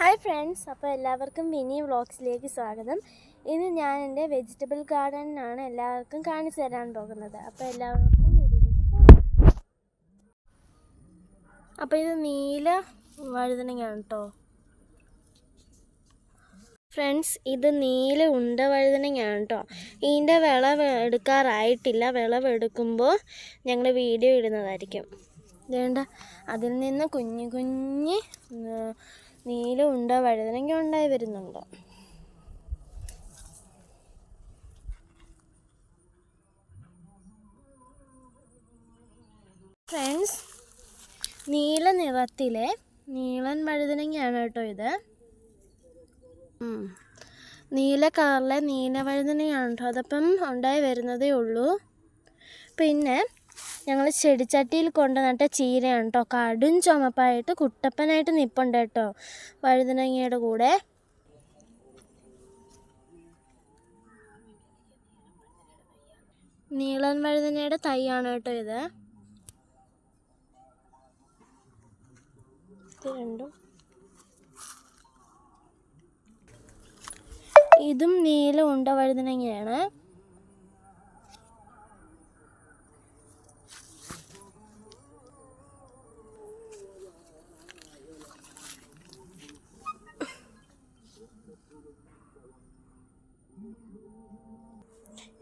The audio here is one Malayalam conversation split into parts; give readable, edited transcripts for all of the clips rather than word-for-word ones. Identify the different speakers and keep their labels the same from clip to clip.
Speaker 1: ഹായ് ഫ്രണ്ട്സ്, അപ്പോൾ എല്ലാവർക്കും മിനി വ്ളോഗ്സിലേക്ക് സ്വാഗതം. ഇന്ന് ഞാൻ എൻ്റെ വെജിറ്റബിൾ ഗാർഡനാണ് എല്ലാവർക്കും കാണിച്ചു തരാൻ പോകുന്നത്. അപ്പോൾ എല്ലാവർക്കും വീഡിയോയിലേക്ക് പോകാം. അപ്പോൾ ഇത് നീല വഴുതനങ്ങയാണ് കേട്ടോ ഫ്രണ്ട്സ്. ഇത് നീല ഉണ്ട വഴുതനങ്ങയാണ് കേട്ടോ. ഇതിൻ്റെ വിളവ് എടുക്കാറായിട്ടില്ല. വിളവെടുക്കുമ്പോൾ ഞങ്ങൾ വീഡിയോ ഇടുന്നതായിരിക്കും. വേണ്ട, അതിൽ നിന്ന് കുഞ്ഞ് നീല ഉണ്ട വഴുതനങ്ങ ഉണ്ടായി വരുന്നുണ്ട്. ഫ്രണ്ട്സ്, നീല നിറത്തിലെ നീളൻ വഴുതനങ്ങയാണ് കേട്ടോ ഇത്. നീല കളറിലെ നീല വഴുതനങ്ങയാണ് കേട്ടോ. അതപ്പം ഉണ്ടായി വരുന്നതേ ഉള്ളൂ. പിന്നെ ഞങ്ങൾ ചെടിച്ചട്ടിയിൽ കൊണ്ട് നട്ട ചീരയാണ് കേട്ടോ. കടും ചുമപ്പായിട്ട് കുട്ടപ്പനായിട്ട് നിൽപ്പുണ്ട് കേട്ടോ വഴുതനങ്ങയുടെ കൂടെ. നീളൻ വഴുതനയുടെ തൈയാണ് കേട്ടോ ഇത്. രണ്ടും ഇതും നീല ഉണ്ട വഴുതനങ്ങയാണ്.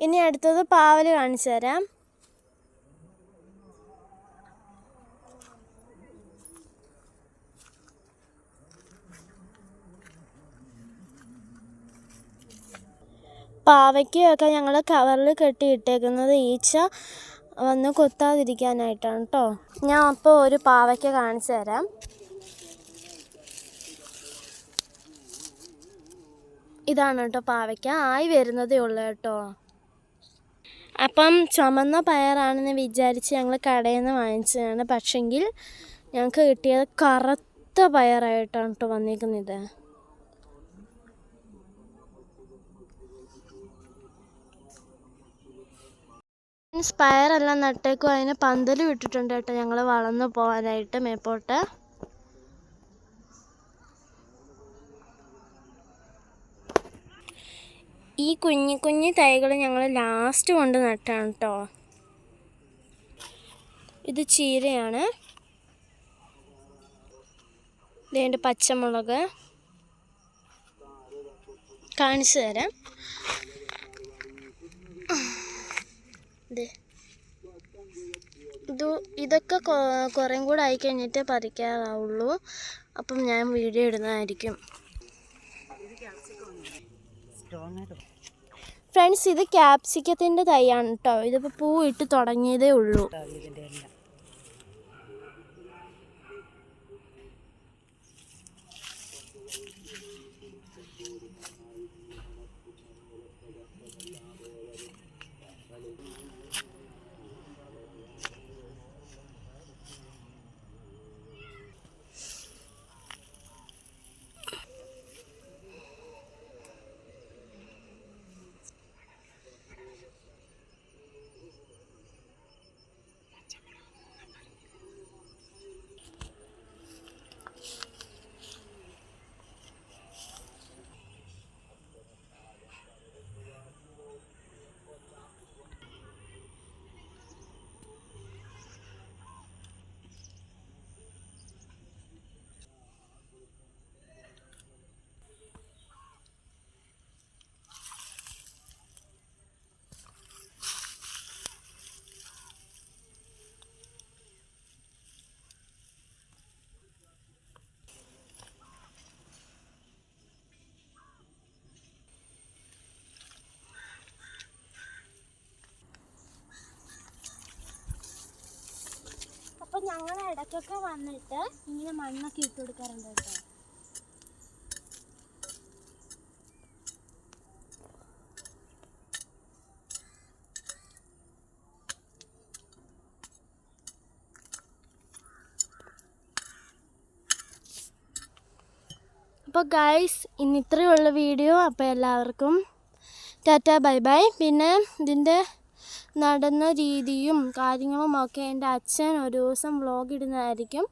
Speaker 1: ഇനി അടുത്തത് പാവൽ കാണിച്ചു തരാം. പാവയ്ക്കൊക്കെ ഞങ്ങൾ കവറിൽ കെട്ടിയിട്ടേക്കുന്നത് ഈച്ച വന്ന് കൊത്താതിരിക്കാനായിട്ടാണ് കേട്ടോ. ഞാൻ അപ്പോൾ ഒരു പാവയ്ക്ക കാണിച്ചു തരാം. ഇതാണ് കേട്ടോ പാവയ്ക്ക. ആയി വരുന്നതേ ഉള്ളൂ കേട്ടോ. അപ്പം ചുമന്ന പയറാണെന്ന് വിചാരിച്ച് ഞങ്ങൾ കടയിൽ നിന്ന് വാങ്ങിച്ചതാണ്. പക്ഷെങ്കിൽ ഞങ്ങൾക്ക് കിട്ടിയത് കറുത്ത പയറായിട്ടാണ് കേട്ടോ വന്നിരിക്കുന്നത്. പയറെല്ലാം നട്ടേക്കും. അതിന് പന്തൽ വിട്ടിട്ടുണ്ട് കേട്ടോ ഞങ്ങൾ വളർന്നു പോകാനായിട്ട് മേപ്പോട്ട്. ഈ കുഞ്ഞു തൈകൾ ഞങ്ങൾ ലാസ്റ്റ് കൊണ്ട് നട്ടാണ് കേട്ടോ. ഇത് ചീരയാണ്. ഇതിൻ്റെ പച്ചമുളക് കാണിച്ചു തരാം. ഇതൊക്കെ കുറേം കൂടെ ആയി കഴിഞ്ഞിട്ടേ പറിക്കാറാവുള്ളൂ. അപ്പം ഞാൻ വീഡിയോ ഇടുന്നതായിരിക്കും. ഫ്രണ്ട്സ്, ഇത് ക്യാപ്സിക്കത്തിൻ്റെ തൈയാണ് കേട്ടോ. ഇതിപ്പോൾ പൂ ഇട്ട് തുടങ്ങിയതേ ഉള്ളൂ. അപ്പം ഞങ്ങൾ ഇടയ്ക്കൊക്കെ വന്നിട്ട് ഇങ്ങനെ മണ്ണൊക്കെ ഇട്ട് കൊടുക്കാറുണ്ട് കേട്ടോ. അപ്പോൾ ഗൈസ്, ഇന്ന് ഇത്രയുള്ള വീഡിയോ. അപ്പോൾ എല്ലാവർക്കും ടാറ്റാ ബൈ ബൈ. പിന്നെ ഇതിൻ്റെ നടന്ന രീതിയും കാര്യങ്ങളുമൊക്കെ എൻ്റെ അച്ഛൻ ഒരു ദിവസം വ്ളോഗ് ഇടുന്നതായിരിക്കും.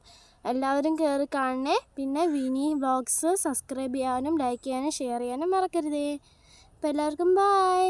Speaker 1: എല്ലാവരും കയറി കാണണേ. പിന്നെ വിനി വ്ളോഗ്സ് സബ്സ്ക്രൈബ് ചെയ്യാനും ലൈക്ക് ചെയ്യാനും ഷെയർ ചെയ്യാനും മറക്കരുതേ. അപ്പോൾ എല്ലാവർക്കും ബൈ.